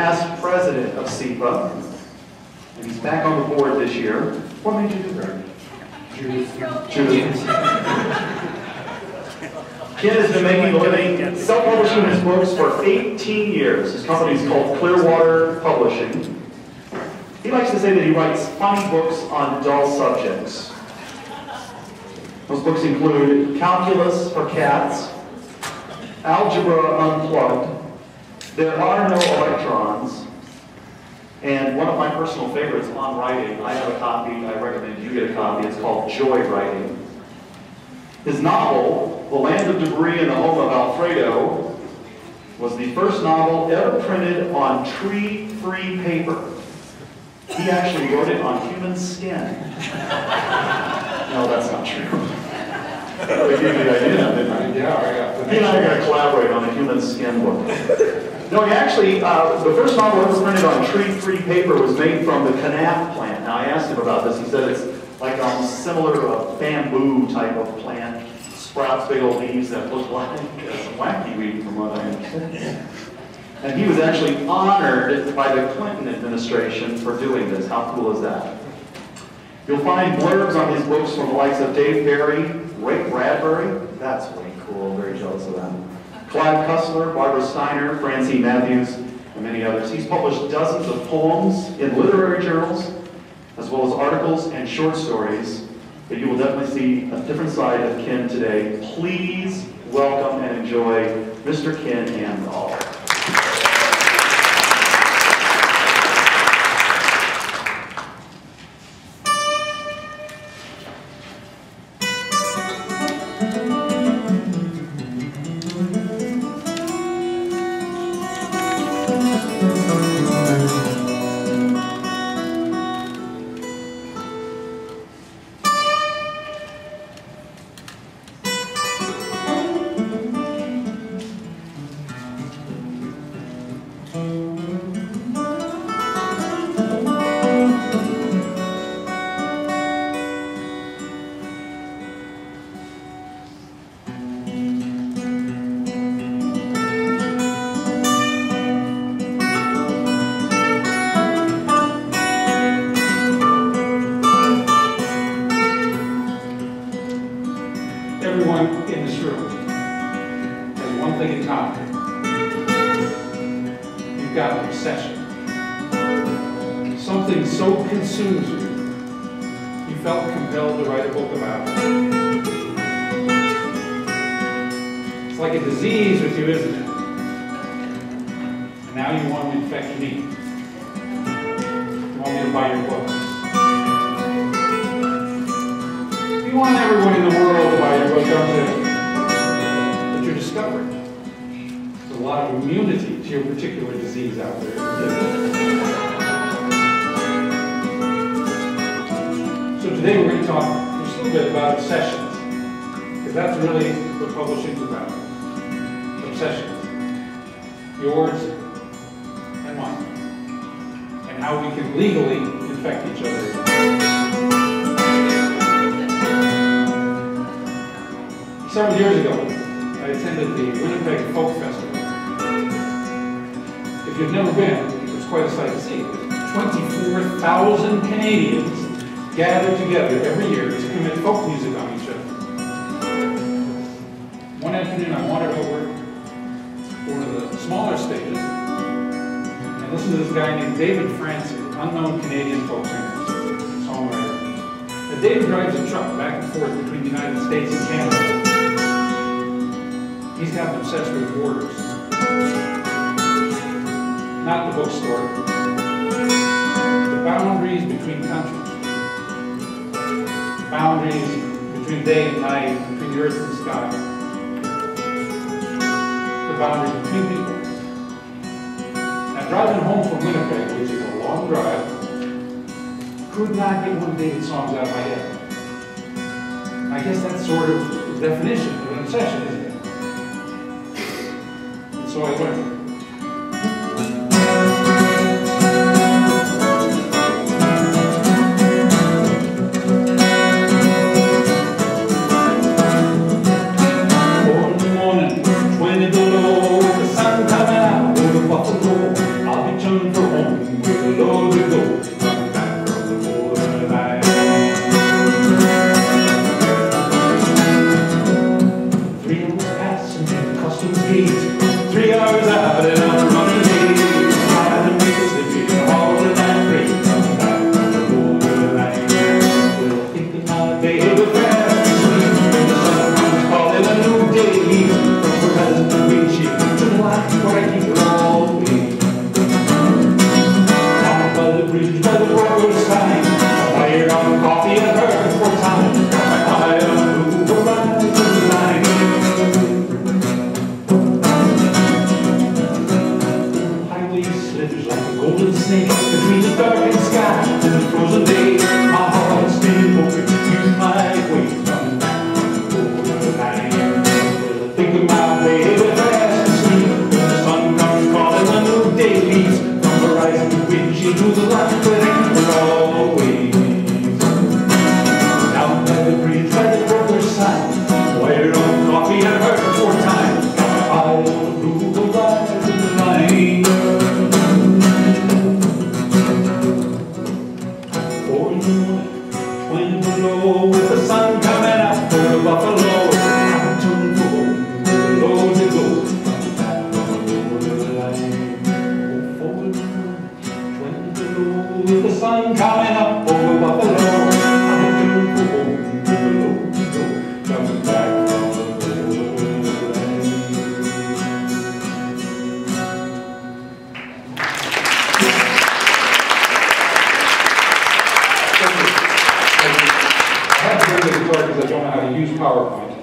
past president of cipa, and he's back on the board this year. What made you do that? Judith. Kenn has been making a living self-publishing his books for 18 years. His company is called Clearwater Publishing. He likes to say that he writes funny books on dull subjects. Those books include Calculus for Cats, Algebra Unplugged, There Are No Electrons, and one of my personal favorites on writing, I have a copy, I recommend you get a copy, it's called Joy Writing. His novel, The Land of Debris and the Home of Alfredo, was the first novel ever printed on tree-free paper. He actually wrote it on human skin. No, that's not true. We gave you the idea, didn't I? Yeah, He and I are going to collaborate on a human skin book. No, he actually, the first novel ever printed on tree-free paper was made from the Kenn plant. Now, I asked him about this. He said it's like similar to a bamboo type of plant. Sprouts big old leaves that look like some wacky weed, from what I understand. And he was actually honored by the Clinton administration for doing this. How cool is that? You'll find blurbs on his books from the likes of Dave Barry, Ray Bradbury. That's way cool. Very jealous of that. Clive Cussler, Barbara Steiner, Francine Matthews, and many others. He's published dozens of poems in literary journals, as well as articles and short stories. But you will definitely see a different side of Kenn today. Please welcome and enjoy Mr. Kenn Amdahl. Everyone in this room has one thing in common. You've got an obsession. Something so consumes you, you felt compelled to write a book about it. It's like a disease with you, isn't it? And now you want to infect me. You want me to buy your books. You want everyone in the world to buy your book, don't you? But you're discovering there's a lot of immunity to your particular disease out there. So today we're going to talk just a little bit about obsessions, because that's really what publishing's about. Obsessions. Yours and mine. And how we can legally infect each other. Several years ago, I attended the Winnipeg Folk Festival. If you've never been, it was quite a sight to see. 24,000 Canadians gather together every year to commit folk music on each other. One afternoon, I wandered over to one of the smaller stages and listened to this guy named David Francis, unknown Canadian folk singer, songwriter. And David drives a truck back and forth between the United States and Canada. He's gotten obsessed with borders. Not the bookstore. The boundaries between countries. The boundaries between day and night, between the earth and the sky. The boundaries between people. Now, driving home from Winnipeg, which is a long drive, could not get one of David's songs out of my head. I guess that's sort of the definition of an obsession, isn't it? So I learned. Morning, 20 below, the sun coming out over Buffalo. I'll be tune for home, where the Lord will go, coming back from the borderline. 3 hours passing through the customs gate, 3 hours out and I'm running late, trying to make a slip in all of that freight, coming back from the borderline. Well, thinking my day was fast asleep, when the sun comes calling a new day, from horizon to windshield to the light where I keep it all the way. Down by the bridge by the railroad sign, wired on coffee and heard for time, got my eye on the horizon line. Highway slithers like a golden snake between the darkened sky and the frozen day. My heart's been open, use my way, coming back from the borderline. Well, I think of my baby fast asleep, when the sun comes calling a new day leaves, from horizon to windshield to the light where they keep it all the way. Down by the bridge by the broker's sign, wired on coffee and heard for time, got my eye on the blue horizon line. 4 in the morning, 20 below, with the sun coming out over Buffalo. I'm tuned for home, where the Lord will go, coming back from the borderline. 4 in the morning, 20 below, with the sun coming up over Buffalo. I'm tuned for home, where the Lord will go, coming back from the borderline. I have to bring the guitar because I don't know how to use PowerPoint.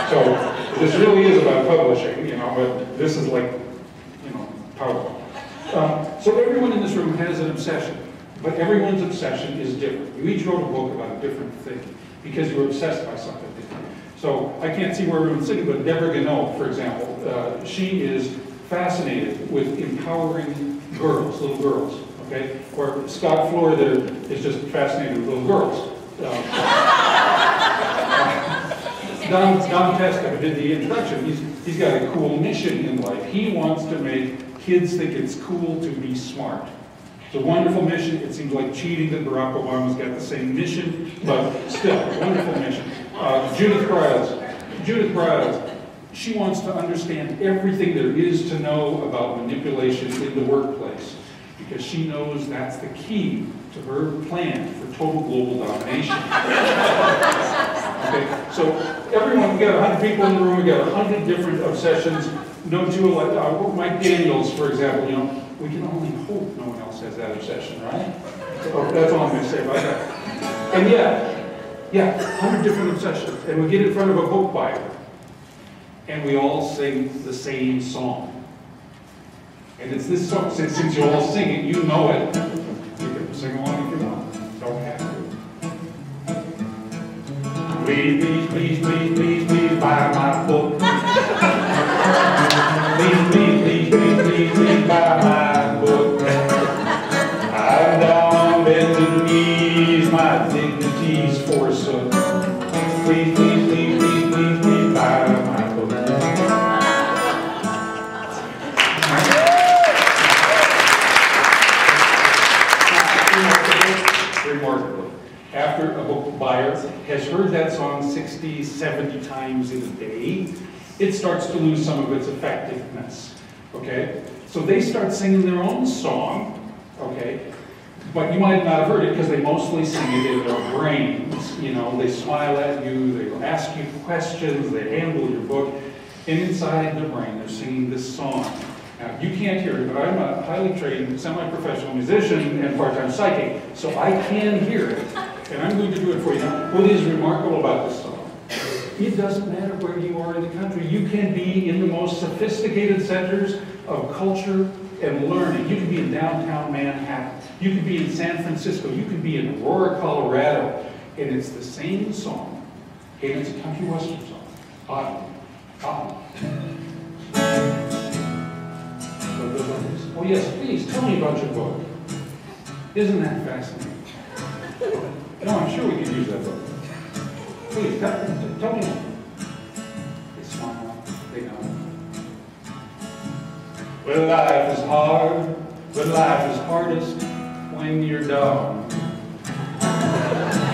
So this really is about publishing, but this is like, PowerPoint. So everyone in this room has an obsession, but everyone's obsession is different. You each wrote a book about a different thing because you were obsessed by something different. So I can't see where everyone's sitting, but Deborah Gannot, for example, she is fascinated with empowering girls, little girls. Okay? Or Scott Florida is just fascinated with little girls. Don Testa, who did the introduction, he's got a cool mission in life. He wants to make kids think it's cool to be smart. It's a wonderful mission. It seems like cheating that Barack Obama's got the same mission, but still, wonderful mission. Judith Braz, she wants to understand everything there is to know about manipulation in the workplace, because she knows that's the key to her plan for total global domination. Okay, so everyone, we got 100 people in the room, we got 100 different obsessions. No two alike. Mike Daniels, for example, we can only hope no one else has that obsession, right? So that's all I'm going to say about that. And yeah, 100 different obsessions. And we get in front of a book buyer, and we all sing the same song. And it's this song, since you all sing it, you know it. You can sing along if you want. Don't have to. Please, please, please, please, please, please buy my book. Please, please, please, please, please, please buy my book. I'm down on bended knees, my dignity's forsook. Please, please, please, please, please, please buy my book. Remarkable. After a book buyer has heard that song 60, 70 times in a day, it starts to lose some of its effectiveness, okay? So they start singing their own song, okay? But you might not have heard it because they mostly sing it in their brains. They smile at you, they ask you questions, they handle your book, and inside their brain they're singing this song. Now, you can't hear it, but I'm a highly trained, semi-professional musician and part-time psychic, so I can hear it, and I'm going to do it for you. Now, what is remarkable about this song? It doesn't matter where you are in the country. You can be in the most sophisticated centers of culture and learning. You can be in downtown Manhattan. You can be in San Francisco. You can be in Aurora, Colorado. And it's the same song. And it's a country western song. Autumn. Oh yes, please, tell me about your book. Isn't that fascinating? No, I'm sure we can use that book. Please, tell me. They smile, they know. Well, life is hard, but life is hardest when you're dumb.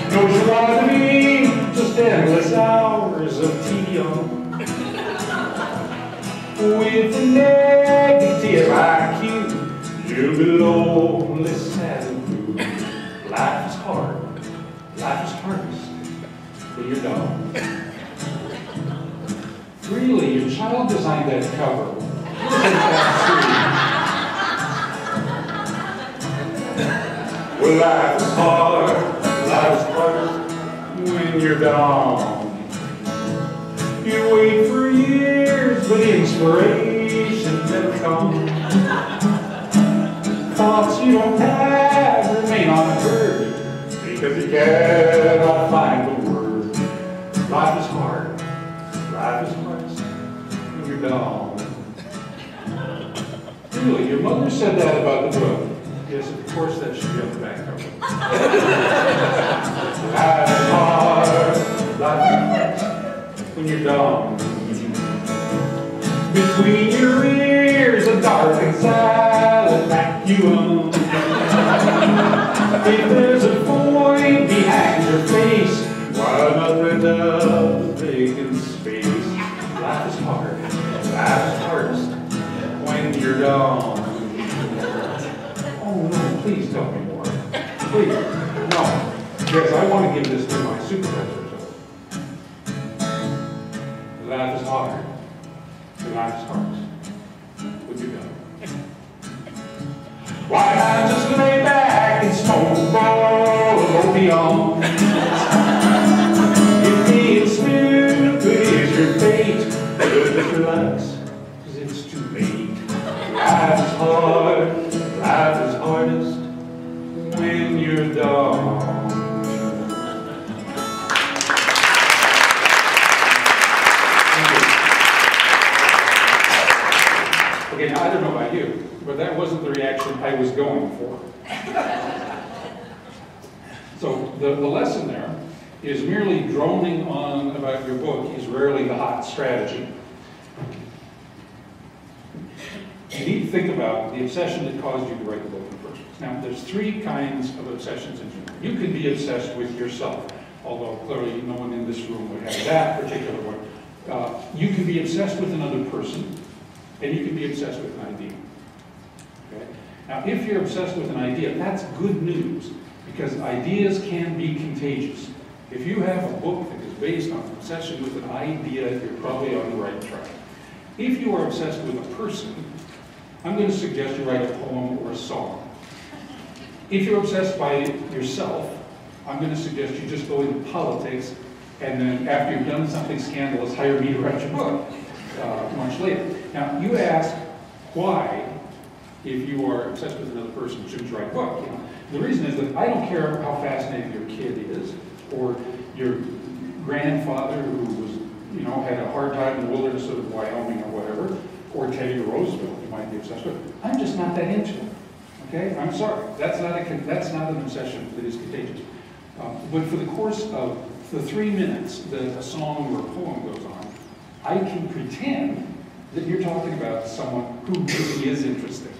No joie de vivre, just endless hours of tedium. With a negative IQ, you'll be lonely, sad, and blue. Life is hard, life is hardest when you're dumb. Really, your child designed that cover. Isn't that sweet? Well, life is hard, life is hardest when you're dumb. You wait for years, but inspiration never comes. Thoughts you don't have remain unheard because you cannot find the word. Life is hard, life is hardest when you're dumb. Really, your mother said that about the book. Yes, of course that should be on the back cover. Life is hard, life is hard when you're dumb. Between your ears, a dark and silent vacuum. If there's a void behind your face, why nothing does vacant space. Life is hard, life is hardest when you're dumb. Oh no, please tell me more. Please, no. Yes, I want to give this to my supervisor. Life is hard. Life is hardest. Would you go? Why not just lay back and smoke a bowl of opium? If being stupid is your fate, just relax, cause it's too late. Life is hard, life is hardest when you're dumb. Again, I don't know about you, but that wasn't the reaction I was going for. So the lesson there is merely droning on about your book is rarely the hot strategy. You need to think about the obsession that caused you to write the book in the first place. Now, there's three kinds of obsessions in general. You can be obsessed with yourself, although clearly no one in this room would have that particular one. You can be obsessed with another person, and you can be obsessed with an idea. Okay? Now, if you're obsessed with an idea, that's good news, because ideas can be contagious. If you have a book that is based on obsession with an idea, you're probably on the right track. If you are obsessed with a person, I'm going to suggest you write a poem or a song. If you're obsessed by yourself, I'm going to suggest you just go into politics, and then after you've done something scandalous, hire me to write your book much later. Now, you ask why, if you are obsessed with another person, shouldn't you write a book? You know? The reason is that I don't care how fascinating your kid is, or your grandfather who was, you know, had a hard time in the wilderness of Wyoming or whatever, or Teddy Roosevelt you might be obsessed with. I'm just not that into it. Okay? I'm sorry. That's not an obsession that is contagious. But for the course of the 3 minutes that a song or a poem goes on, I can pretend that you're talking about someone who really is interesting.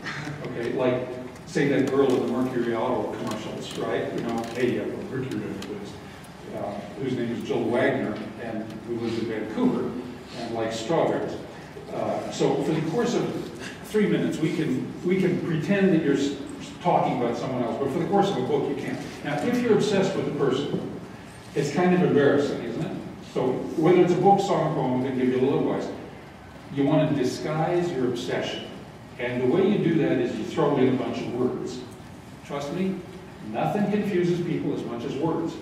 Okay? Like, say that girl in the Mercury Auto commercials, right? You know, hey, Mercury whose name is Jill Wagner, and who lives in Vancouver, and likes strawberries. So for the course of 3 minutes, we can pretend that you're talking about someone else, but for the course of a book, you can't. Now, if you're obsessed with a person, it's kind of embarrassing, isn't it? So whether it's a book, song, or poem, I'm going to give you a little advice. You want to disguise your obsession. And the way you do that is you throw in a bunch of words. Trust me, nothing confuses people as much as words.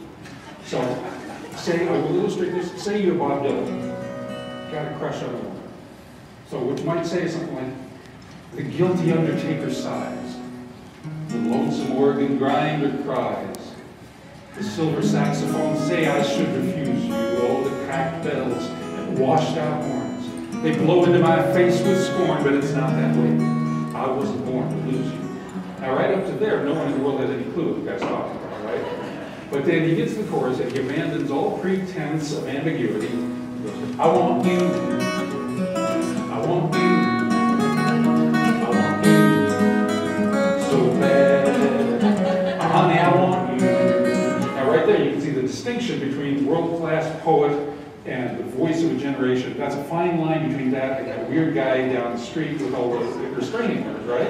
So, say, I will illustrate this, say you're Bob Dylan, got a crush on a woman. So, which might say something like, the guilty undertaker sighs, the lonesome organ grinder cries, the silver saxophone say I should refuse you, oh, the cracked bells and washed out horns. They blow into my face with scorn, but it's not that way. I wasn't born to lose you. Now, right up to there, no one in the world has any clue what the guy's talking about, right? But then he gets to the chorus and he abandons all pretense of ambiguity. He goes, I want you. I want you. I distinction between world-class poet and the voice of a generation. That's a fine line between that and that weird guy down the street with all those restraining orders, right?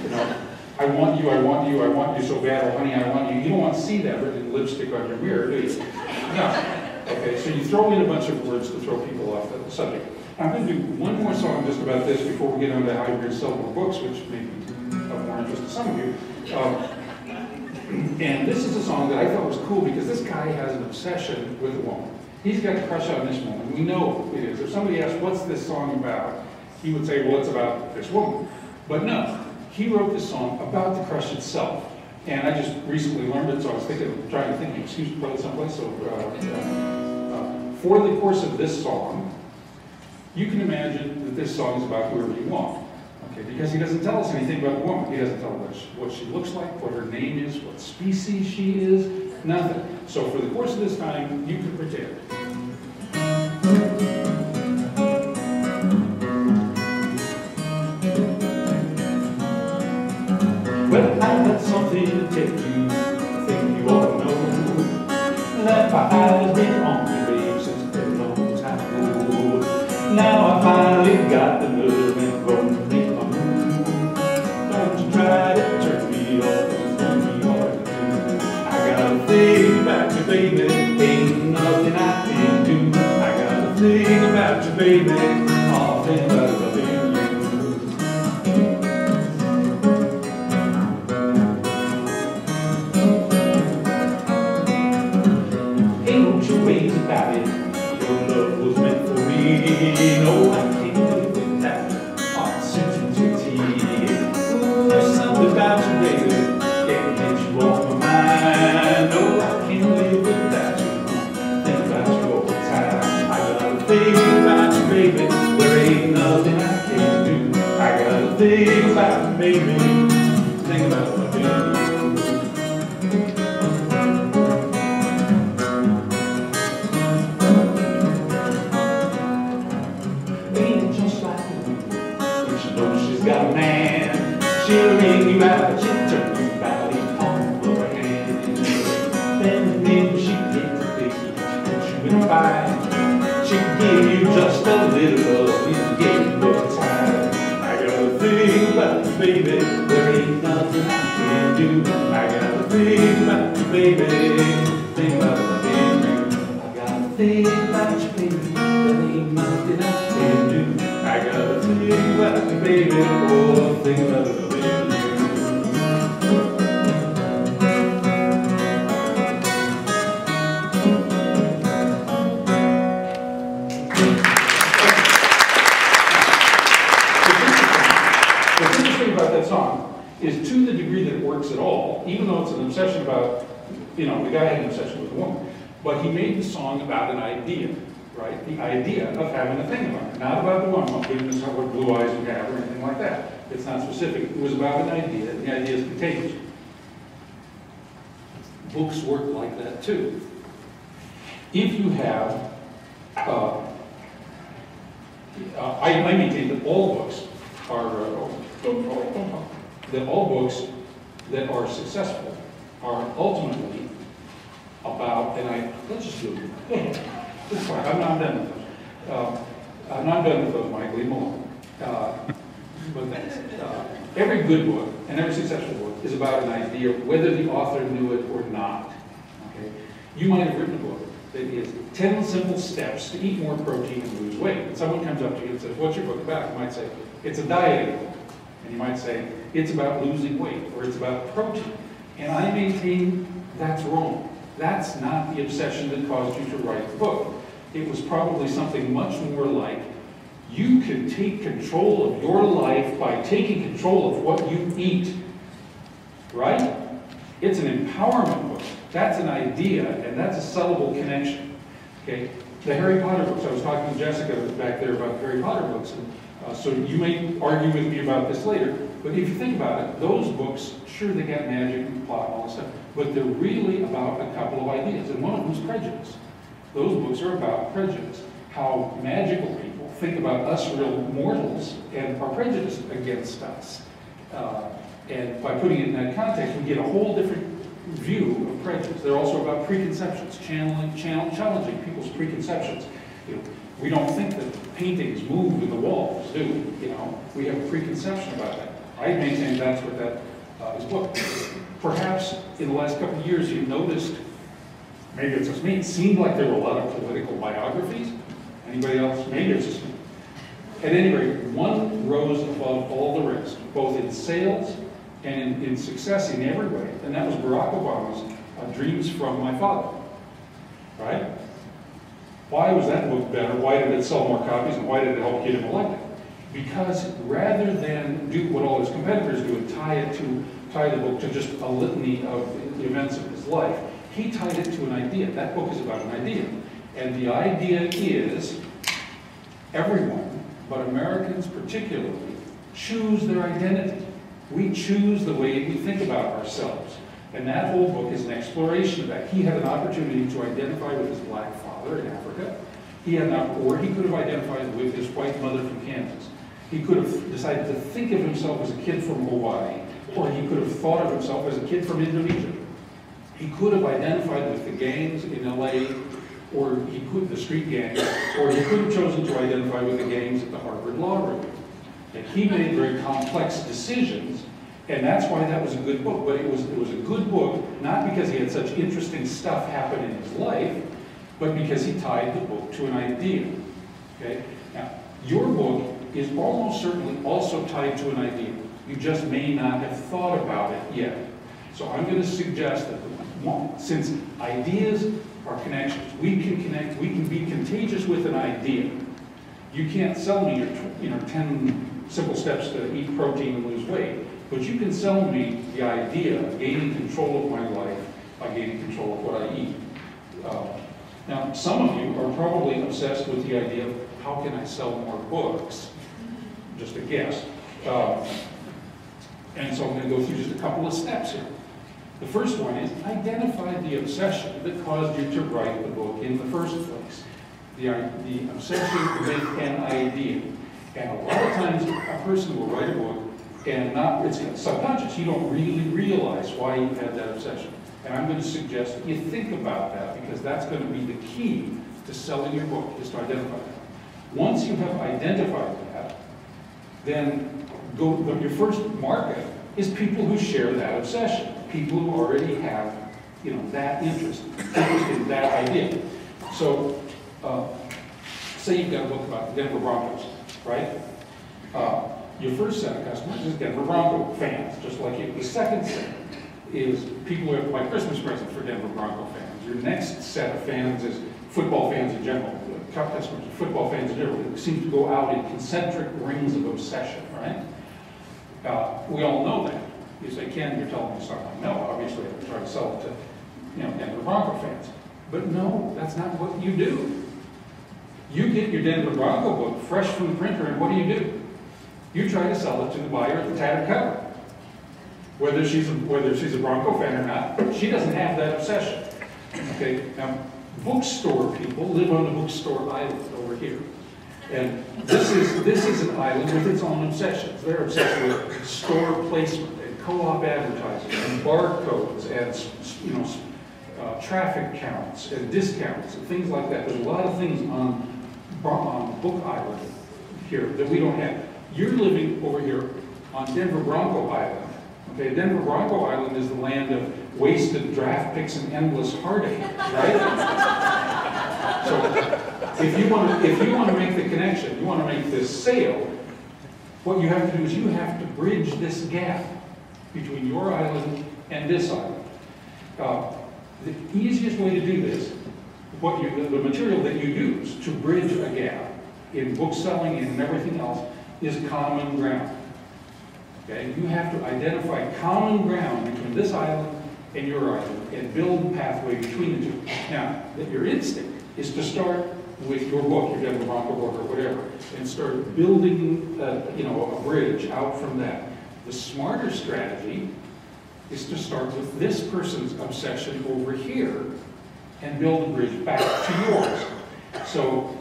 You know, I want you, I want you, I want you so bad, oh honey, I want you. You don't want to see that written in lipstick on your mirror, do you? No. Okay, so you throw in a bunch of words to throw people off the subject. I'm going to do one more song just about this before we get on to how you're going to sell more books, which may be of more interest to some of you. And this is a song that I thought was cool because this guy has an obsession with a woman. He's got a crush on this woman. We know it is. If somebody asked, what's this song about? He would say, well, it's about this woman. But no, he wrote this song about the crush itself. And I just recently learned it, so I was trying to think of an excuse to play it someplace. So for the course of this song, you can imagine that this song is about whoever you want. Okay, because he doesn't tell us anything about the woman. He doesn't tell us what she looks like, what her name is, what species she is, nothing. So for the course of this time, you can pretend. Well, I've got something to tell you, I think you ought to know, that my eyes been on you, babe, since a very long time ago. Now I finally got the nerve and gonna make my move. Don't you try to turn me off, it's gonna be hard to do. I got a thing about you, baby, ain't nothing I can do. I got a thing about you, baby, all thing about loving you. Ways about it, your love was meant for me. No, I can't live without you, sensitivity. Ooh, there's something about you, baby, that gets you off my mind. No, I can't live without you, think about you all the time. I got a thing about you, baby, there ain't nothing I can do. I got a thing about you, baby, think about my baby. Got a man, she'll ring you out, she'll turn you about in palm of her hand. Then maybe she gets a big, put you in a fight. She'll give you just a little love, you'll get no time. I got a thing about you, baby, there ain't nothing I can do. I got a thing about you, baby, thing about my baby. I got a thing about you, baby, there ain't nothing I can do. I got a thing about you, baby, oh, a thing about you, baby. What's interesting about that song is to the degree that it works at all, even though it's an obsession about, you know, the guy had an obsession with a woman, but he made the song about an idea. Right? The idea of having a thing about it. Not about the woman, not giving us what blue eyes you have or anything like that. It's not specific. It was about an idea, and the idea is contagious. Books work like that too. If you have, I maintain that all books are, that all books that are successful are ultimately about, and let's just do it. It's fine. I'm not done with those. I'm not done with those, Mike. Leave them alone. But every good book and every successful book is about an idea, whether the author knew it or not. Okay? You might have written a book that is 10 simple steps to eat more protein and lose weight. And someone comes up to you and says, what's your book about? You might say, it's a dieting book. And you might say, it's about losing weight, or it's about protein. And I maintain that's wrong. That's not the obsession that caused you to write the book. It was probably something much more like, you can take control of your life by taking control of what you eat. Right? It's an empowerment book. That's an idea, and that's a sellable connection. Okay? The Harry Potter books, I was talking to Jessica back there about Harry Potter books, and so you may argue with me about this later, but if you think about it, those books, sure, they got magic and plot and all this stuff, but they're really about a couple of ideas, and one of them is prejudice. Those books are about prejudice, how magical people think about us real mortals and are prejudiced against us. And by putting it in that context, we get a whole different view of prejudice. They're also about preconceptions, challenging people's preconceptions. You know, we don't think that paintings move with the walls, do we? You know, we have a preconception about that. I maintain that's what that is book. Perhaps in the last couple of years you've noticed, maybe it's just me, it seemed like there were a lot of political biographies. Anybody else? Maybe it's just me. At any rate, one rose above all the rest, both in sales and in success in every way, and that was Barack Obama's Dreams from My Father, right? Why was that book better? Why did it sell more copies, and why did it help get him elected? Because rather than do what all his competitors do and tie the book to just a litany of the events of his life, he tied it to an idea. That book is about an idea. And the idea is everyone, but Americans particularly, choose their identity. We choose the way we think about ourselves. And that whole book is an exploration of that. He had an opportunity to identify with his black father in Africa. Or he could have identified with his white mother from Kansas. He could have decided to think of himself as a kid from Hawaii, or he could have thought of himself as a kid from Indonesia. He could have identified with the gangs in LA, or he could, the street gangs, or he could have chosen to identify with the gangs at the Harvard Law Review. And he made very complex decisions, and that's why that was a good book. But it was a good book, not because he had such interesting stuff happen in his life, but because he tied the book to an idea. Okay? Now, your book is almost certainly also tied to an idea. You just may not have thought about it yet. So I'm going to suggest that since ideas are connections, we can connect, we can be contagious with an idea. You can't sell me your 10 simple steps to eat protein and lose weight, but you can sell me the idea of gaining control of my life by gaining control of what I eat. Now, some of you are probably obsessed with the idea of how can I sell more books? Just a guess. And so I'm going to go through just a couple of steps here. The first one is identify the obsession that caused you to write the book in the first place. The obsession with an idea. And a lot of times a person will write a book and it's subconscious. You don't really realize why you had that obsession. And I'm going to suggest that you think about that, because that's going to be the key to selling your book, is to identify that. Once you have identified that, then your first market is people who share that obsession, people who already have, that interest in that idea. So, say you've got a book about the Denver Broncos, right? Your first set of customers is Denver Bronco fans, just like you. The second set is people who have my Christmas present for Denver Bronco fans. Your next set of fans is football fans in general. Customers, football fans in general. It seems to go out in concentric rings of obsession, right? We all know that. You say, Ken, you're telling me something. No, obviously, I try to sell it to, Denver Bronco fans. But no, that's not what you do. You get your Denver Bronco book fresh from the printer, and what do? You try to sell it to the buyer at the tattered cover. Whether she's a Bronco fan or not, she doesn't have that obsession. Okay, now bookstore people live on the bookstore island over here, and this is an island with its own obsessions. They're obsessed with store placement and co-op advertising and barcodes and traffic counts and discounts and things like that. There's a lot of things on Book Island here that we don't have. You're living over here on Denver Bronco Island. Okay, Denver Bronco Island is the land of wasted draft picks and endless heartache, right? So if you want to make the connection, you want to make this sale, what you have to do is you have to bridge this gap between your island and this island. The easiest way to do this, the material that you use to bridge a gap in book selling and everything else, is common ground. Okay? You have to identify common ground between this island and your island and build a pathway between the two. Now, your instinct is to start with your book, your Denver Bronco book or whatever, and start building a bridge out from that. The smarter strategy is to start with this person's obsession over here and build a bridge back to yours. So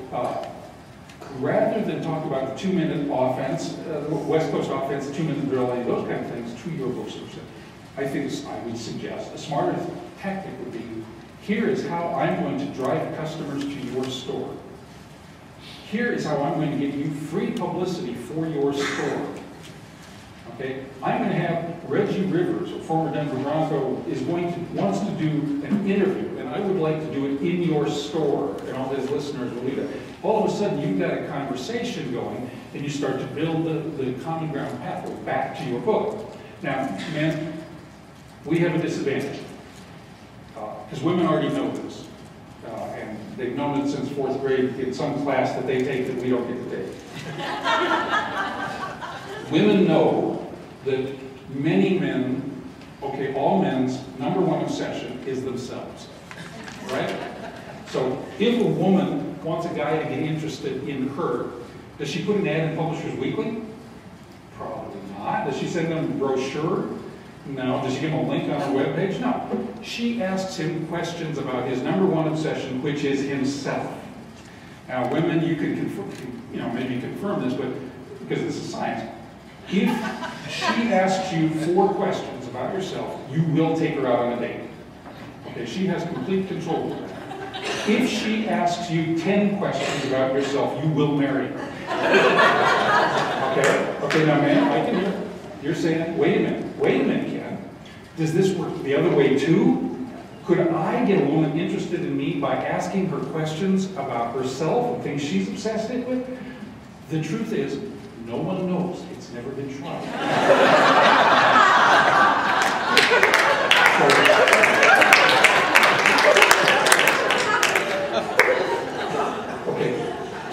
rather than talk about the 2-minute offense, West Coast offense, 2-minute drill, those kind of things, to your books, I would suggest a smarter tactic would be, here is how I'm going to drive customers to your store. Here is how I'm going to get you free publicity for your store. Okay? I'm going to have Reggie Rivers, a former Denver Bronco, wants to do an interview, and I would like to do it in your store, and all his listeners will do that. All of a sudden, you've got a conversation going, and you start to build the common ground pathway back to your book. Now, men, we have a disadvantage, because women already know this, and they've known it since 4th grade in some class that they take that we don't get to take. Women know that many men, okay, all men's #1 obsession is themselves, right? So if a woman wants a guy to get interested in her, does she put an ad in Publishers Weekly? Probably not. Does she send them a brochure? No. Does she give him a link on her webpage? No. She asks him questions about his #1 obsession, which is himself. Now, women, you can confirm, maybe confirm this, but because this is science. If she asks you 4 questions about yourself, you will take her out on a date. Okay, she has complete control over that. If she asks you 10 questions about yourself, you will marry her. Okay, now ma'am, I can hear. You're saying, wait a minute, Ken. Does this work the other way too? Could I get a woman interested in me by asking her questions about herself and things she's obsessed with? The truth is, no one knows. It's never been tried.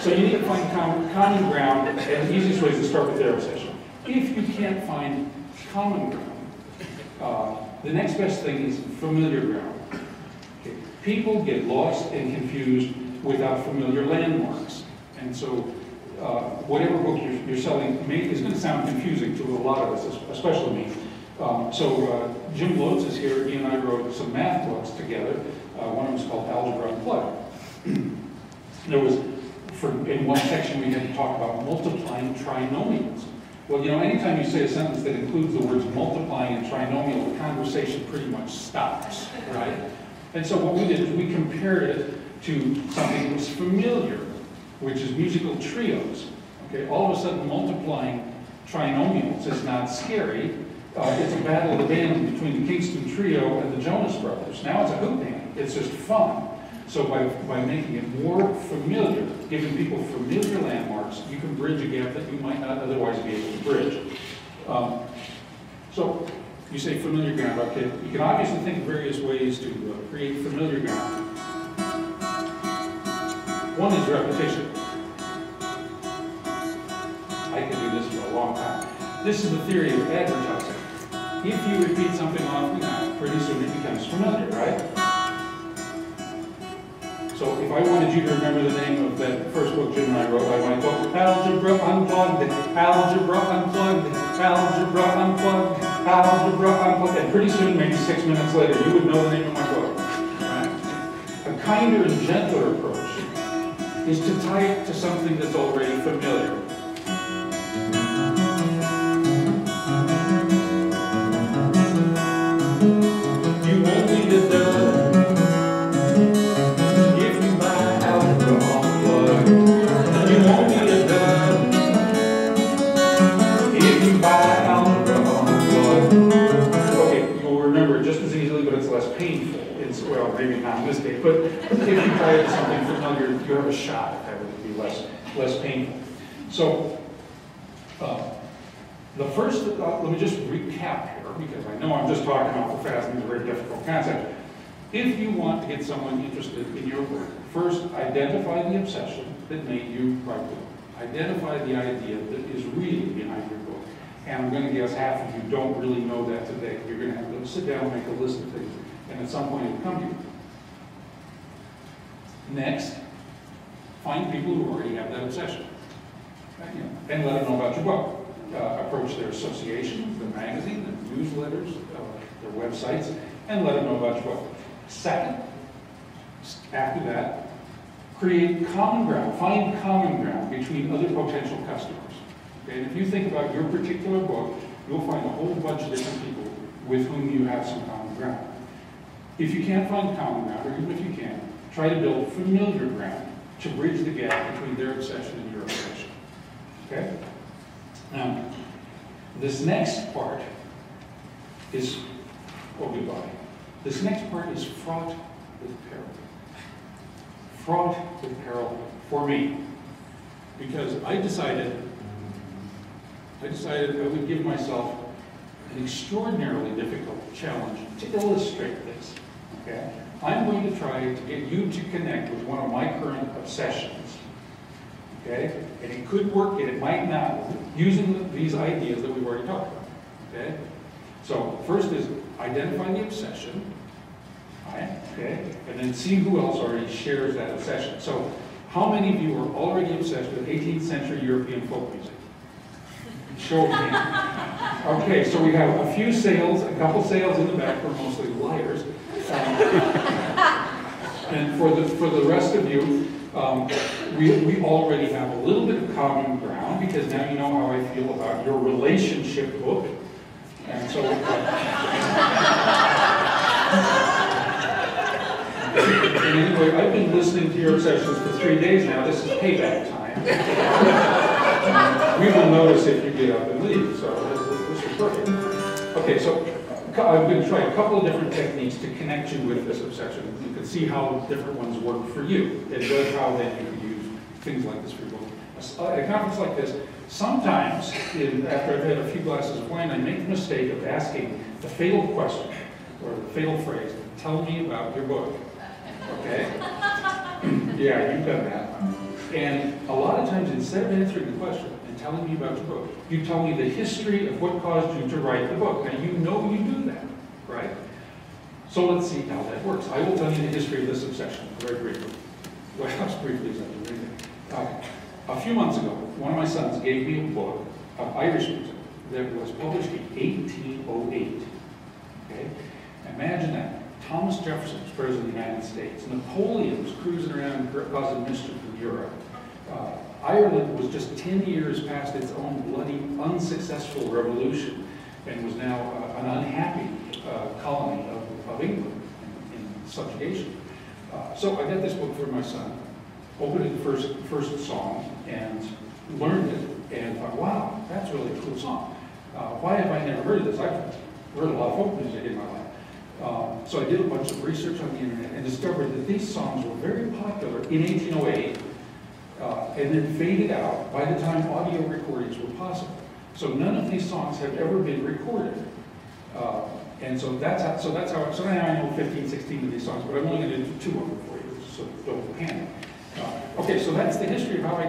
So you need to find common ground, and the easiest way is to start with their obsession. If you can't find common ground, the next best thing is familiar ground. Okay. People get lost and confused without familiar landmarks. And so whatever book you're selling is going to sound confusing to a lot of us, especially me. Jim Lotes is here. He and I wrote some math books together. One of them is called Algebra Unplugged. In one section we had to talk about multiplying trinomials. Well, anytime you say a sentence that includes the words multiplying and trinomial, the conversation pretty much stops, right? And so what we did is we compared it to something that was familiar, which is musical trios. Okay, all of a sudden multiplying trinomials is not scary. It's a battle of the bands between the Kingston Trio and the Jonas Brothers. Now it's a hoop band. It's just fun. So by making it more familiar, giving people familiar landmarks, you can bridge a gap that you might not otherwise be able to bridge. So you say familiar ground, okay. You can obviously think of various ways to create familiar ground. One is repetition. I can do this for a long time. This is the theory of advertising. If you repeat something often enough, pretty soon it becomes familiar, right? So if I wanted you to remember the name of that first book Jim and I wrote, I might go, Algebra Unplugged, Algebra Unplugged, Algebra Unplugged, Algebra Unplugged, and pretty soon, maybe 6 minutes later, you would know the name of my book. Right? A kinder and gentler approach is to tie it to something that's already familiar. You won't need it done. Well, maybe not in this case, but if you try it to something familiar, you have a shot at that would be less painful. So, the first, let me just recap here, because I know I'm just talking awful fast and it's a very difficult concept. If you want to get someone interested in your work, first identify the obsession that made you write the book. Identify the idea that is really behind your book. And I'm going to guess half of you don't really know that today. You're going to have to sit down and make a list of things. And at some point it will come to you. Next, find people who already have that obsession. And let them know about your book. Approach their associations, their magazine, their newsletters, their websites, and let them know about your book. Second, after that, create common ground. Find common ground between other potential customers. Okay? And if you think about your particular book, you'll find a whole bunch of different people with whom you have some common ground. If you can't find common ground, or even if you can, try to build familiar ground to bridge the gap between their obsession and your obsession. Okay? Now, this next part is, oh, goodbye. This next part is fraught with peril. Fraught with peril for me. Because I decided I would give myself an extraordinarily difficult challenge to illustrate this. Okay? I'm going to try to get you to connect with one of my current obsessions. Okay? And it could work and it might not, using these ideas that we've already talked about. Okay? So first is identify the obsession. Right? Okay? And then see who else already shares that obsession. So how many of you are already obsessed with 18th century European folk music? Show of hands. Okay, so we have a few sales, a couple sales in the back, we're mostly liars. And for the rest of you, we already have a little bit of common ground because now you know how I feel about your relationship book. And so, and anyway, I've been listening to your obsessions for 3 days now. This is payback time. We will notice if you get up and leave, so this is perfect. Okay, so I'm going to try a couple of different techniques to connect you with this obsession. You can see how different ones work for you, and how then you can use things like this for your book. At a conference like this, sometimes, after I've had a few glasses of wine, I make the mistake of asking the fatal question, or the fatal phrase, tell me about your book. Okay? Yeah, you've done that. And a lot of times, instead of answering the question and telling me about your book, you tell me the history of what caused you to write the book. Now, you know you do that, right? So let's see how that works. I will tell you the history of this obsession very briefly. Well, as briefly as I can read it. A few months ago, one of my sons gave me a book of Irish music that was published in 1808. Okay? Imagine that. Thomas Jefferson was president of the United States. Napoleon was cruising around causing mischief in Europe. Ireland was just 10 years past its own bloody, unsuccessful revolution and was now an unhappy colony of England in subjugation. So I got this book for my son, opened it the first song, and learned it, and thought, wow, that's really a cool song. Why have I never heard of this? I've heard a lot of folk music in my life. So I did a bunch of research on the internet and discovered that these songs were very popular in 1808 and then faded out by the time audio recordings were possible. So none of these songs have ever been recorded. And so that's how, so now I know 15, 16 of these songs, but I'm only going to do 2 of them for you, so don't panic. Okay, so that's the history of how I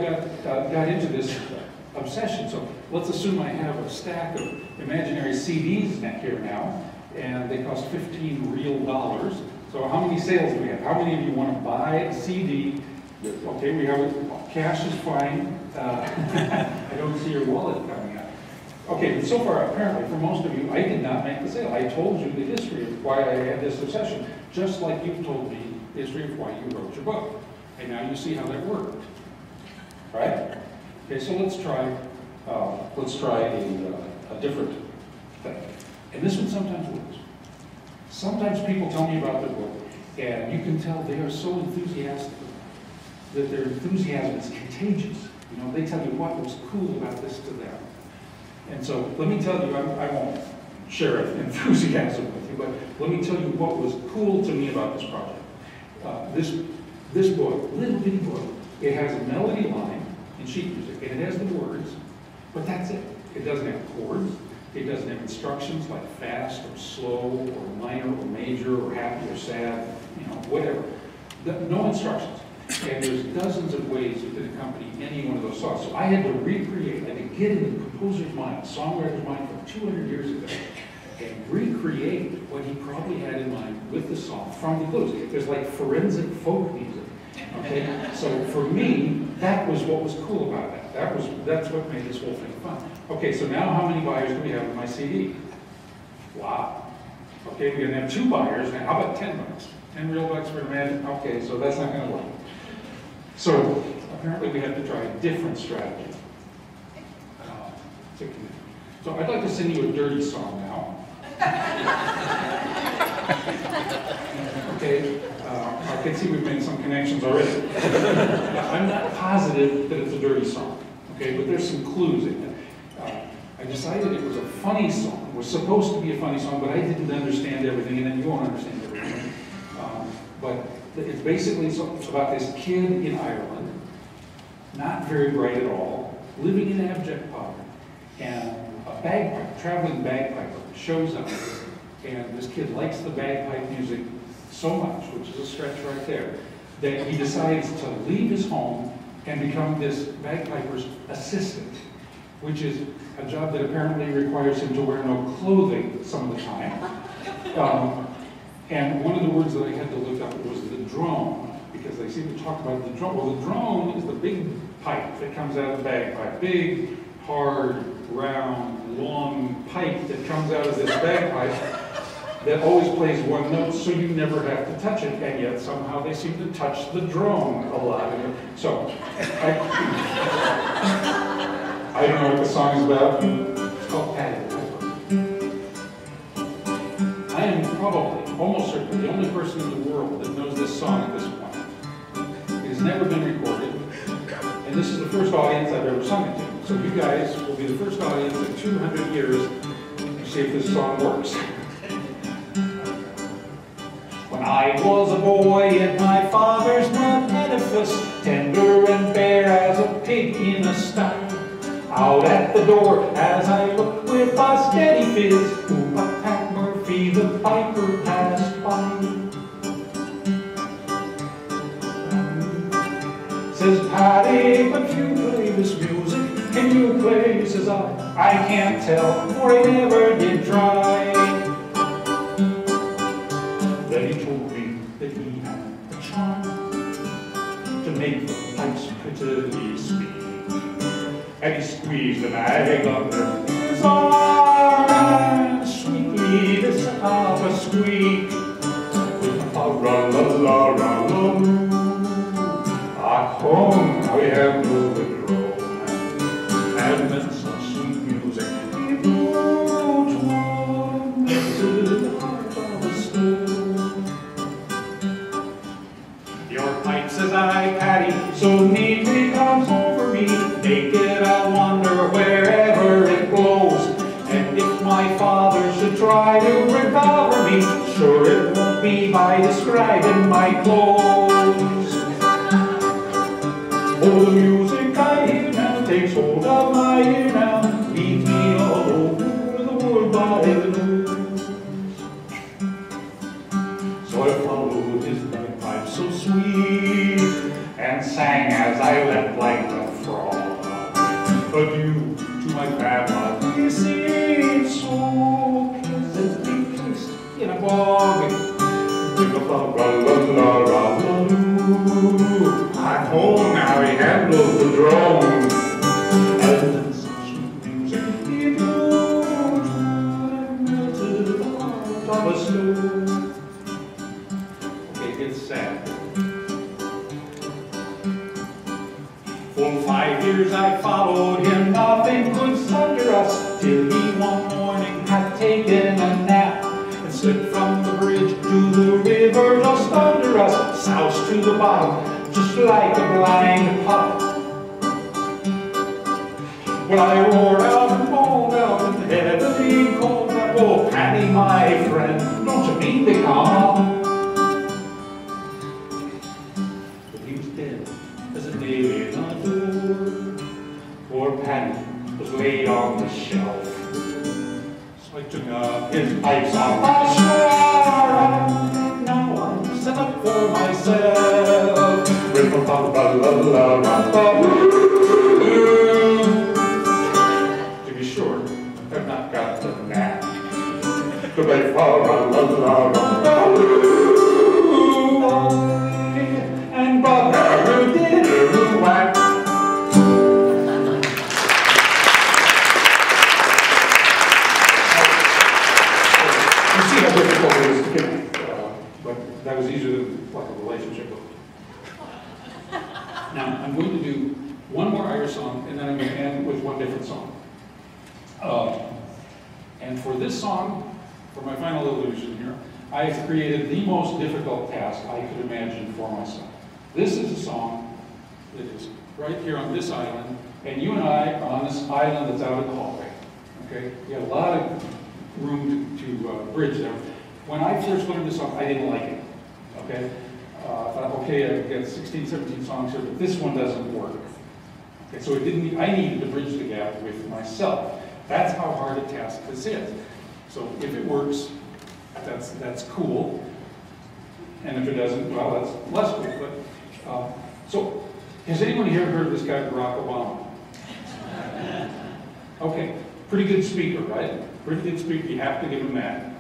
got into this obsession. So let's assume I have a stack of imaginary CDs here now, and they cost $15 real. So how many sales do we have? How many of you want to buy a CD? Okay, we have cash is fine. I don't see your wallet coming out. Okay, but so far, apparently, for most of you, I did not make the sale. I told you the history of why I had this obsession, just like you've told me the history of why you wrote your book. And now you see how that worked, right? Okay, so let's try a different thing. And this one sometimes works. Sometimes people tell me about their book, and you can tell they are so enthusiastic that their enthusiasm is contagious. You know, they tell you what was cool about this to them. And so let me tell you, I won't share enthusiasm with you, but let me tell you what was cool to me about this project. This book, little bitty book, it has a melody line in sheet music, and it has the words, but that's it. It doesn't have chords. It doesn't have instructions like fast or slow or minor or major or happy or sad, you know, whatever. No instructions. And there's dozens of ways you could accompany any one of those songs. So I had to recreate, I had to get in the composer's mind, the songwriter's mind from 200 years ago, and recreate what he probably had in mind with the song from the clues. There's like forensic folk music. Okay? So for me, that was what was cool about that. That's what made this whole thing fun. Okay, so now how many buyers do we have in my CD? Wow. Okay, we're gonna have 2 buyers. Now how about $10? 10 real bucks for a man? Okay, so that's not gonna work. So apparently we have to try a different strategy. So I'd like to sing you a dirty song now. okay? I can see we've made some connections already. I'm not positive that it's a dirty song, okay? But there's some clues in it. I decided it was a funny song. It was supposed to be a funny song, but I didn't understand everything, and then you won't understand everything. But it's basically about this kid in Ireland, not very bright at all, living in abject poverty, and a bagpipe, traveling bagpiper shows up, and this kid likes the bagpipe music so much, which is a stretch right there, that he decides to leave his home and become this bagpiper's assistant, which is a job that apparently requires him to wear no clothing some of the time. And one of the words that I had to look up was the drone, because they seem to talk about the drone. Well, the drone is the big pipe that comes out of the bagpipe. Big, hard, round, long pipe that comes out of this bagpipe that always plays one note, so you never have to touch it, and yet somehow they seem to touch the drone a lot. So, I don't know what the song is about. It's called Patty. I am probably, almost certainly, the only person in the world that knows this song at this point. It has never been recorded, and this is the first audience I've ever sung it to. So you guys will be the first audience in 200 years to see if this song works. When I was a boy in my father's mud edifice, tender and bare as a pig in a sty, out at the door as I looked with a steady fizz, who but Pat Murphy the piper passed by. Says Patty, but you play this music, can you play? Says I can't tell, for I never did try. Then he told me that he had a charm to make the pipes prettily speak, and he squeezed the mag under his arm, and sweetly this out a squeak, with a ra-la-la-ra-la-loo. At home I handle the drone, and then some sweet music he blew to the heart of a stone. Your pipe, says I, Patty, so neatly comes over me, naked I wander wherever it blows, and if my father should try to recover me, sure it won't be by describing my clothes. Oh, the music I hear now takes hold of my ear now, leads me all over the world by the nose. So I followed his bagpipe so sweet, and sang as I leapt like a frog, adieu to my grandma, you seem so pleasantly placed in a bog. At home now he handles the drone, and then some sweet music he blew and melted the heart of a stone. Okay, it's sad. For 5 years I followed him, nothing could sunder us, till he one morning had taken a nap, and slipped from the bridge to the river just under us, soused to the bottom, just like a blind pup. Well, I roared out and bawled out and heavily called out, oh, Patty, my friend, don't you mean to come up? But he was dead as a nail in a door. Poor Patty was laid on the shelf. So I took up his pipes on my shelf, and now I'm set up for myself. To be sure, I've not got the knack to play and brother did whack. You see how difficult it is to connect, but that was easier than like a relationship. Now, I'm going to do one more Irish song, and then I'm going to end with one different song. And for this song, for my final illusion here, I have created the most difficult task I could imagine for myself. This is a song that is right here on this island, and you and I are on this island that's out in the hallway. Okay? We have a lot of room to bridge there. When I first learned this song, I didn't like it. Okay? I thought, okay, I've got 16, 17 songs here, but this one doesn't work. Okay, so I needed to bridge the gap with myself. That's how hard a task this is. So if it works, that's cool. And if it doesn't, well, that's less cool. But, so, has anyone here heard of this guy, Barack Obama? Okay, pretty good speaker, right? Pretty good speaker, you have to give him that.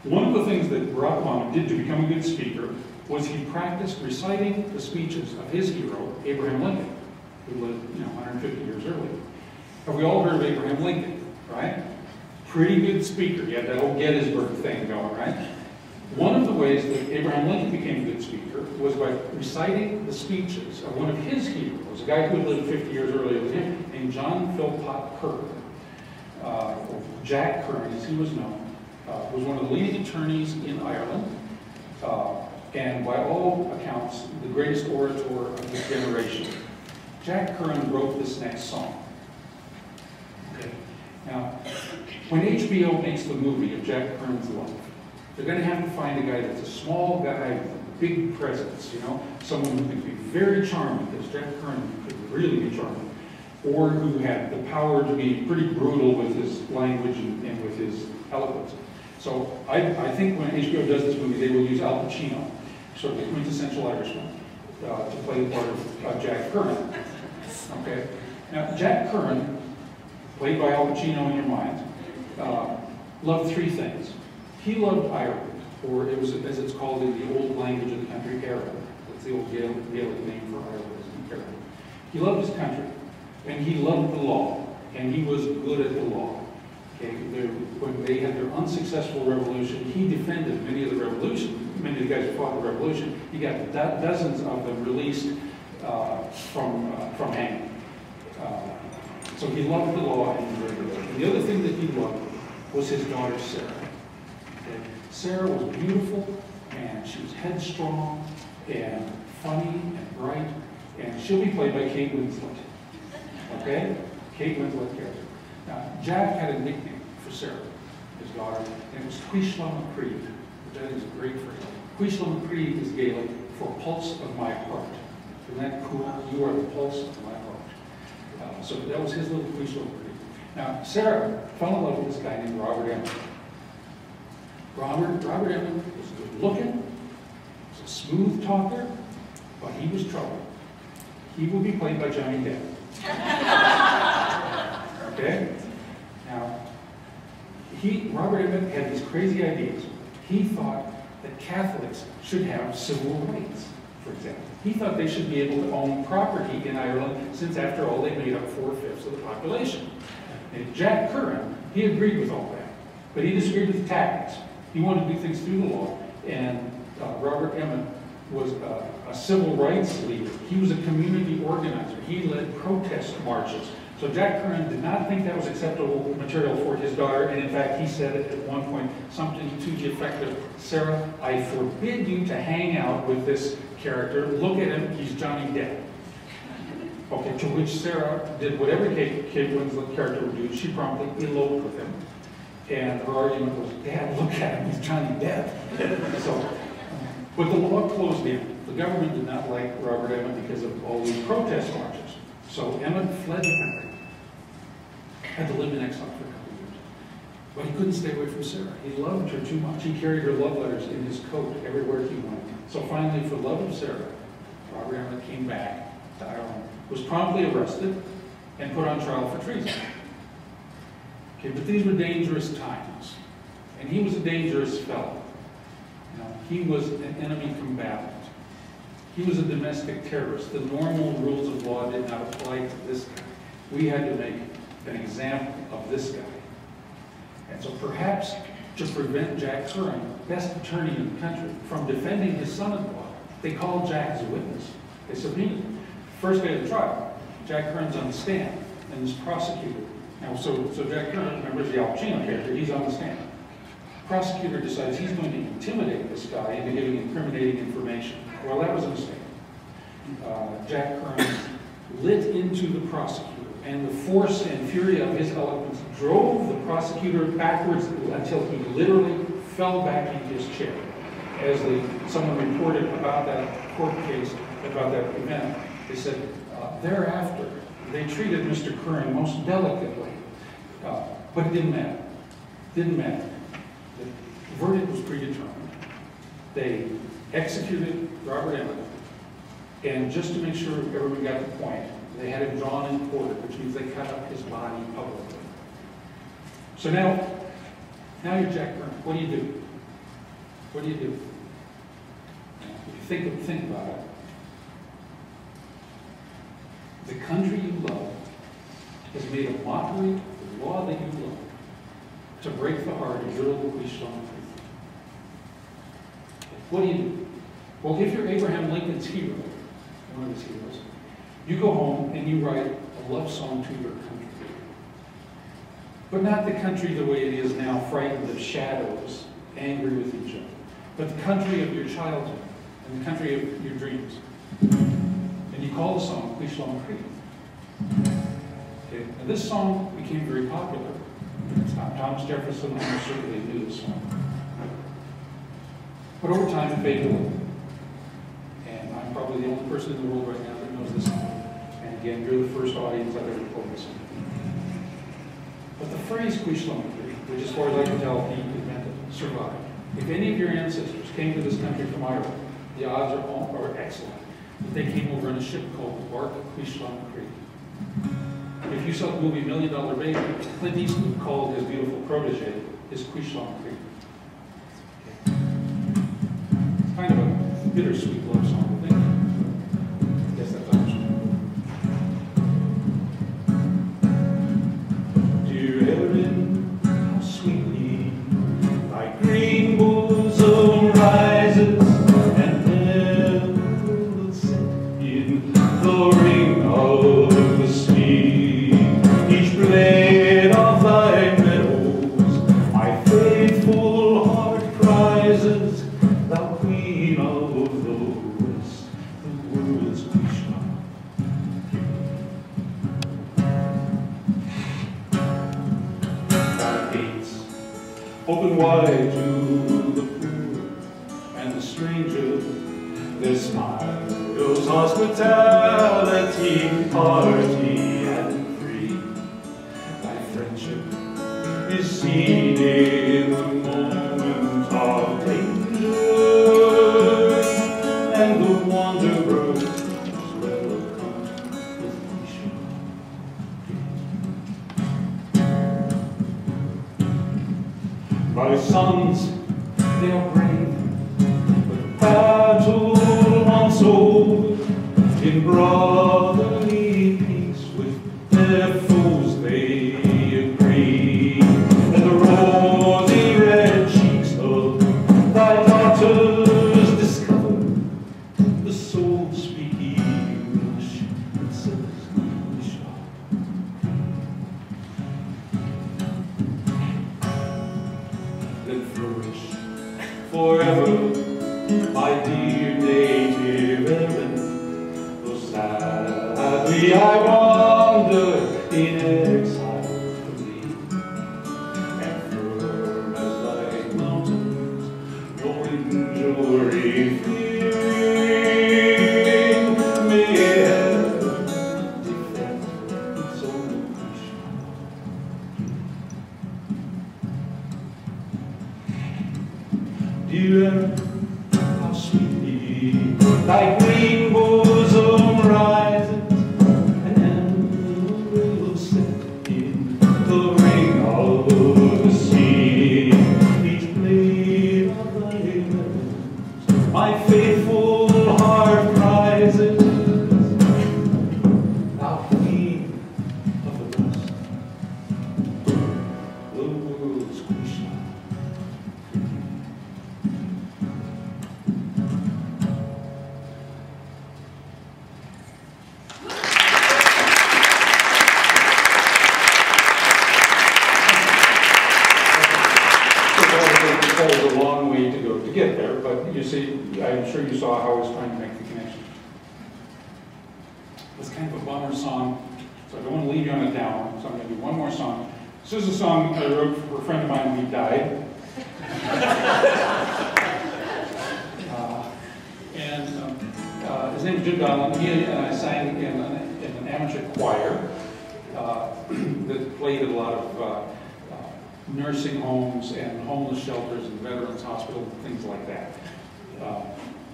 One of the things that Barack Obama did to become a good speaker was he practiced reciting the speeches of his hero, Abraham Lincoln, who lived 150 years earlier. Have we all heard of Abraham Lincoln, right? Pretty good speaker. He had that whole Gettysburg thing going, right? One of the ways that Abraham Lincoln became a good speaker was by reciting the speeches of one of his heroes, a guy who had lived 50 years earlier than him, named John Philpot Curran, or Jack Curran, as he was known, was one of the leading attorneys in Ireland, and by all accounts, the greatest orator of his generation. Jack Curran wrote this next song. Okay. Now, when HBO makes the movie of Jack Curran's life, they're going to have to find a guy that's a small guy with a big presence, someone who can be very charming, because Jack Curran could really be charming, or who had the power to be pretty brutal with his language and with his eloquence. So I think when HBO does this movie, they will use Al Pacino, sort of the quintessential Irishman, to play the part of Jack Curran. Okay. Now, Jack Curran, played by Al Pacino in your mind, loved three things. He loved Ireland, or it was, as it's called in the old language of the country, Ireland. That's the old Gaelic name for Ireland, is Ireland. He loved his country, and he loved the law, and he was good at the law. Okay, when they had their unsuccessful revolution, he defended many of the guys who fought the revolution. He got dozens of them released from hanging. So he loved the law and he very good. And the other thing that he loved was his daughter, Sarah. Okay? Sarah was beautiful, and she was headstrong, and funny, and bright, and she'll be played by Kate Winslet. Okay? Kate Winslet character. Now, Jack had a nickname for Sarah, his daughter, and it was Cuishla Macreed, which I think is a great phrase. Cuishla Macreed is Gaelic for pulse of my heart. Isn't that cool? You are the pulse of my heart. So that was his little Cuishla Macreed. Now, Sarah fell in love with this guy named Robert Emmett. Robert Emmett was good looking, was a smooth talker, but he was trouble. He will be played by Johnny Depp. Okay? Now, Robert Emmett had these crazy ideas. He thought that Catholics should have civil rights, for example. He thought they should be able to own property in Ireland, since after all, they made up 4/5 of the population. And Jack Curran, he agreed with all that, but he disagreed with the tactics. He wanted to do things through the law, and Robert Emmett was a civil rights leader. He was a community organizer. He led protest marches. So Jack Curran did not think that was acceptable material for his daughter, and in fact, he said at one point something to the effect of, "Sarah, I forbid you to hang out with this character. Look at him, he's Johnny Depp." Okay, to which Sarah did whatever Kate Winslet character would do. She promptly eloped with him. And her argument was, "Dad, look at him, he's Johnny Depp." But the law closed in. The government did not like Robert Emmett because of all these protest marches. So Emmett fled the country. Had to live in exile for a couple of years. But he couldn't stay away from Sarah. He loved her too much. He carried her love letters in his coat everywhere he went. So finally, for love of Sarah, Robert Emmett came back to Ireland, was promptly arrested, and put on trial for treason. Okay, but these were dangerous times. And he was a dangerous fellow. He was an enemy combatant. He was a domestic terrorist. The normal rules of law did not apply to this guy. We had to make an example of this guy. And so perhaps to prevent Jack Curran, best attorney in the country, from defending his son-in-law, they called Jack as a witness. They subpoenaed him. First day of the trial, Jack Curran's on the stand and is prosecuted. Now, so Jack Curran, remember, is the Al Pacino character. He's on the stand. prosecutor decides he's going to intimidate this guy into giving incriminating information. Well, that was a mistake. Jack Curran lit into the prosecutor, and the force and fury of his eloquence drove the prosecutor backwards until he literally fell back in his chair. As someone reported about that court case, about that event, they said, thereafter, they treated Mr. Curran most delicately, but it didn't matter. Didn't matter. The verdict was predetermined. They executed Robert Emmett, and just to make sure everyone got the point, they had him drawn and quartered, which means they cut up his body publicly. So now you're Jack Curran. What do you do? What do you do? If you think about it, the country you love has made a mockery of the law that you love to break the heart of your little Quishlong. What do you do? Well, if you're Abraham Lincoln's hero, one of his heroes, you go home and you write a love song to your country. But not the country the way it is now, frightened of shadows, angry with each other, but the country of your childhood and the country of your dreams. And you call the song Quishlong Creek. Okay. And this song became very popular. Thomas Jefferson almost certainly knew this song. But over time it faded away. And I'm probably the only person in the world right now that knows this song. And again, you're the first audience I've ever told this song. But the phrase Quishlong Creek, which as far as I can tell, he invented, survived. If any of your ancestors came to this country from Ireland, the odds are excellent that they came over in a ship called the bark Quishlong Creek. If you saw the movie $1 Million Baby, Clint Eastwood called his beautiful protege his Quishlong Creek. Okay. It's kind of a bittersweet love song, I think. I guess that's understandable. Dear Erin, how sweetly thy green bosom rises, and never will set in the ring of the sea. Each blade of thy meadows, my faithful heart prizes, thou queen of the west, the world's Quishlong. Thy gates open wide to the poor and the stranger, their smiles, hospitality, hearty and free. Thy friendship is seen in the moment of danger, and the wanderer is welcome with Quishlong. My sons, they are brave, but battle once over, in brotherly peace with their foes they agree. And the rosy red cheeks of thy daughters discover the soul speak English that says Quishlong. Then flourish forever, my dear native Erin, though sadly I wander in exile from thee, and firm as thy mountains, no injury fearing, may heaven defend its own Quishlong. Dear Erin, how sweetly thy green bosom rises, and never will set in the ring of the sea. Each blade of thy meadows, my faithful heart prizes, thou queen of the west, the world's Quishlong. that was a long way to go to get there, but you see, I'm sure you saw how I was trying to make the connection. It's kind of a bummer song, so I don't want to leave you on a downer, so I'm going to do one more song. This is a song I wrote for a friend of mine when he died. His name is Jim Donlan. He and I sang in an amateur choir that played at a lot of nursing homes and homeless shelters and veterans hospitals and things like that.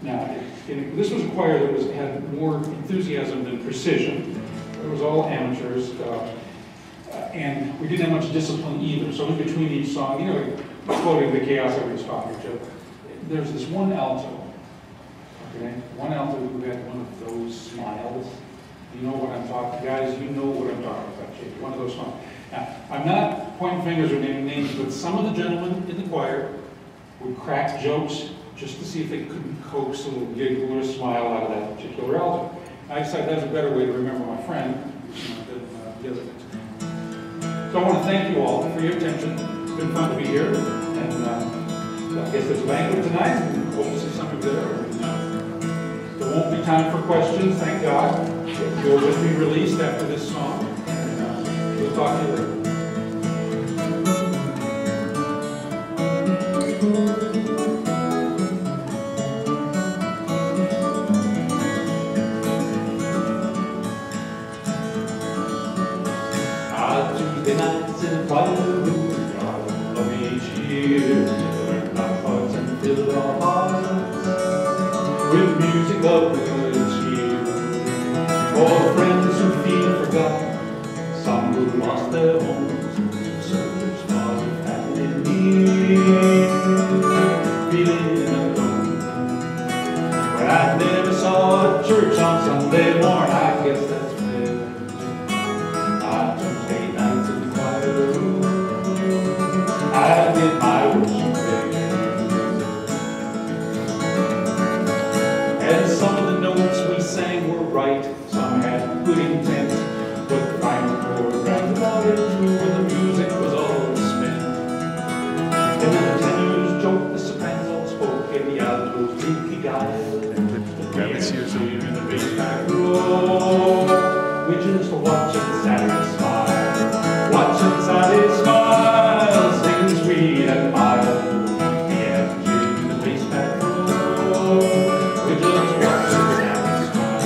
Now, this was a choir that had more enthusiasm than precision. It was all amateurs, and we didn't have much discipline either. So in between each song, you know, quoting the chaos everybody's talking to, there's this one alto. Okay? One alto who had one of those smiles. You know what I'm talking, guys, you know what I'm talking about, Jake. One of those smiles. Now, I'm not pointing fingers or naming names, but some of the gentlemen in the choir would crack jokes just to see if they couldn't coax a little giggle or a smile out of that particular alto. I decided that's a better way to remember my friend than the other things. So I want to thank you all for your attention. It's been fun to be here, and I guess there's a banquet tonight, and hope to see some of you there. There won't be time for questions, thank God. You'll just be released after this song, and we'll talk to you later. Tuesday nights in a quiet room yard of each year, learn our hearts and fill our hearts with music of the good cheer. For friends who feel forgotten, some who lost their homes, search for the family near, feeling alone. When I never saw a church on Sunday morning, I guess that's fair. Tuesday nights in the quiet room, I did my worship there. And some of the notes we sang were right, some had good intent, but the final chord rang loud and true when the music was all spent. And then the tenors joked, the sopranos spoke, and the altos leaky guile, and the rabbits here in the big back row. We just watching Saturday smile, watching Saturday smile, singing sweet and mild. Me and Jim in the bass back row, we just watching Saturday smile.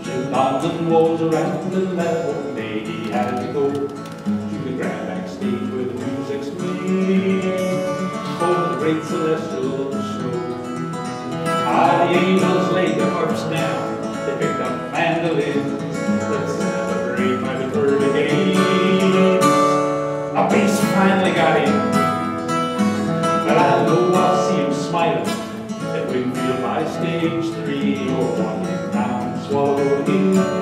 Jim London was around the level. He had to go to the grand backstage where the music's made for the great celestial show. The angels laid their harps down, they picked up mandolins, let's celebrate my birthday games. A bass finally got in, but I know I'll see him smiling at Winfield by stage 3 or one down Swallow Hill.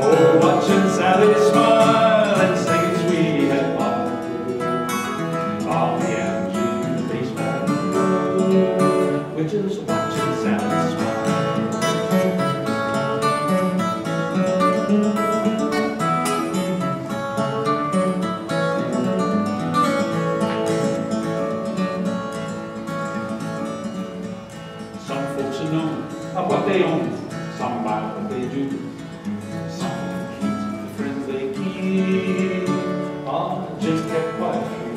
Oh, watching Sally smile and singing sweet and mild on the Angie bass band. We're just watching Sally smile. Some folks are known of what they own, some by what they do. Just kept quite a few.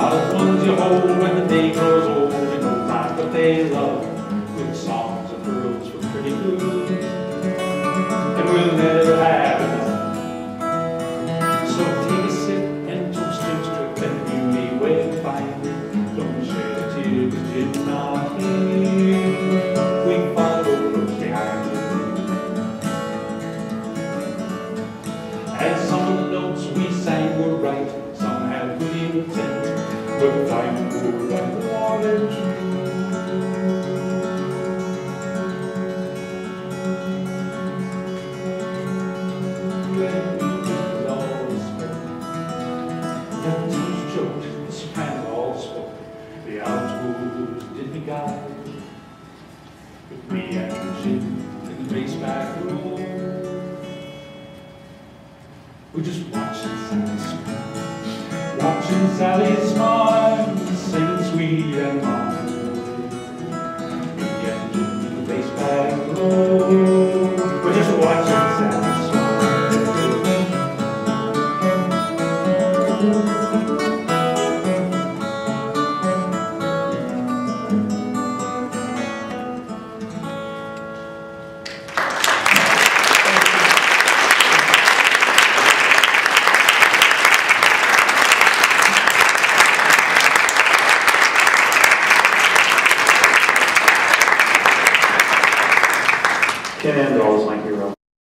The ones you hold when the day grows old, you know not what they love. Good songs and girls were pretty good, and we'll never have enough. So take a sip and toast your strip, and you may well find it. Don't shed a tear, 'cause Jim's not here. We follow close behind you. And some of the notes we sang were right, some had good intent, but the time would run water true. When we We're just watching Sally smile. Watching Sally smile, singing sweet and long.